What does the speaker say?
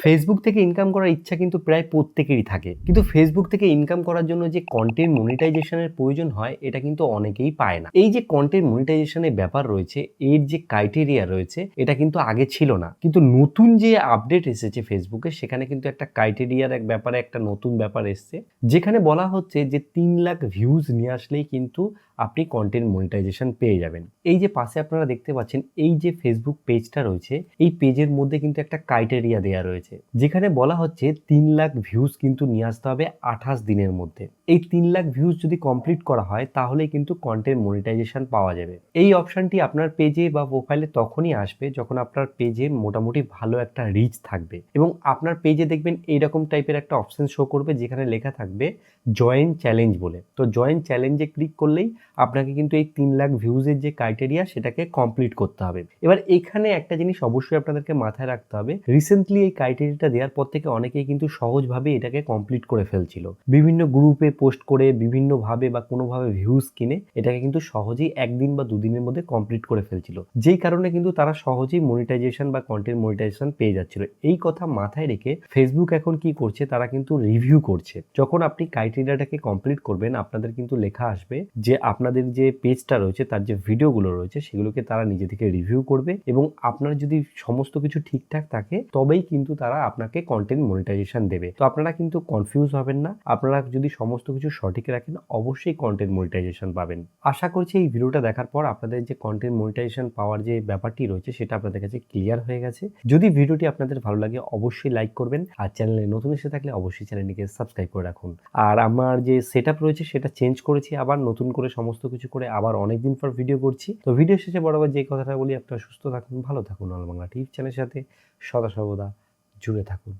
Facebook থেকে income করার ইচ্ছা কিন্তু প্রায় প্রত্যেকেরই থাকে, কিন্তু ফেসবুক থেকে ইনকাম করার জন্য যে কন্টেন্ট মনিটাইজেশনের প্রয়োজন হয় এটা কিন্তু অনেকেই পায় না। এই যে কন্টেন্ট মনিটাইজেশনের ব্যাপার রয়েছে, এর যে ক্রাইটেরিয়া রয়েছে এটা কিন্তু আগে ছিল না, কিন্তু নতুন যে আপডেট এসেছে ফেসবুকে সেখানে কিন্তু একটা ক্রাইটেরিয়ার এক ব্যাপারে একটা নতুন ব্যাপার এসছে, যেখানে বলা হচ্ছে যে 3 লাখ ভিউজ নিয়ে আসলেই কিন্তু আপনি কন্টেন্ট মনিটাইজেশন পেয়ে যাবেন। এই যে পাশে আপনারা দেখতে পাচ্ছেন এই যে ফেসবুক পেজটা রয়েছে, এই পেজের মধ্যে কিন্তু একটা ক্রাইটেরিয়া দেওয়া রয়েছে, যেখানে বলা হচ্ছে 3 লাখ ভিউজ কিন্তু নিয়ে আসতে হবে 28 দিনের মধ্যে। এই 3 লাখ ভিউজ যদি কমপ্লিট করা হয় তাহলে কিন্তু কন্টেন্ট মনিটাইজেশন পাওয়া যাবে। এই অপশনটি আপনার পেজে বা প্রোফাইলে তখনই আসবে যখন আপনার পেজে মোটামুটি ভালো একটা রিচ থাকবে এবং আপনার পেজে দেখবেন এইরকম টাইপের একটা অপশন শো করবে যেখানে লেখা থাকবে জয়েন চ্যালেঞ্জ বলে। তো জয়েন চ্যালেঞ্জে ক্লিক করলেই আপনাকে কিন্তু এই 3 লাখ ভিউজের যে ক্রাইটেরিয়া সেটাকে কমপ্লিট করতে হবে। এবার এখানে একটা জিনিস অবশ্যই আপনাদেরকে মাথায় রাখতে হবে, রিসেন্টলি এই ক্রাইটেরিয়াটা দেওয়ার পর থেকে অনেকেই কিন্তু সহজভাবে এটাকে কমপ্লিট করে ফেলছিল, বিভিন্ন গ্রুপে পোস্ট করে বিভিন্নভাবে বা কোনোভাবে ভিউজ কিনে এটাকে কিন্তু সহজেই একদিন বা দুদিনের মধ্যে কমপ্লিট করে ফেলছিল, যেই কারণে কিন্তু তারা সহজেই মনিটাইজেশন বা কন্টেন্ট মনিটাইজেশন পেয়ে যাচ্ছিল। এই কথা মাথায় রেখে ফেসবুক এখন কি করছে, তারা কিন্তু রিভিউ করছে। যখন আপনি ক্রাইটেরিয়াটাকে কমপ্লিট করবেন আপনাদের কিন্তু লেখা আসবে যে আপনাদের যে পেজটা রয়েছে তার যে ভিডিওগুলো রয়েছে সেগুলোকে তারা নিজে থেকে রিভিউ করবে এবং আপনার যদি সমস্ত কিছু ঠিকঠাক থাকে তবেই কিন্তু তারা আপনাকে কন্টেন্ট মনিটাইজেশন দেবে। তো আপনারা কিন্তু কনফিউজ হবেন না, আপনারা যদি সমস্ত কিছু সঠিক রাখেন অবশ্যই কন্টেন্ট মনিটাইজেশন পাবেন। আশা করছি এই ভিডিওটা দেখার পর আপনাদের যে কন্টেন্ট মনিটাইজেশন পাওয়ার যে ব্যাপারটি রয়েছে সেটা আপনাদের কাছে ক্লিয়ার হয়ে গেছে। যদি ভিডিওটি আপনাদের ভালো লাগে অবশ্যই লাইক করবেন, আর চ্যানেলে নতুন এসে থাকলে অবশ্যই চ্যানেলটিকে সাবস্ক্রাইব করে রাখুন। আর আমার যে সেটআপ রয়েছে সেটা চেঞ্জ করেছি, আবার নতুন করে সমস্ত কিছু করে আবার অনেকদিন পর ভিডিও করছি। তো ভিডিও শেষে বরাবর যে কথাটা বলি, আপনারা সুস্থ থাকুন, ভালো থাকুন, অল বাংলা টিভি চ্যানেলের সাথে সদা সর্বদা জুড়ে থাকুন।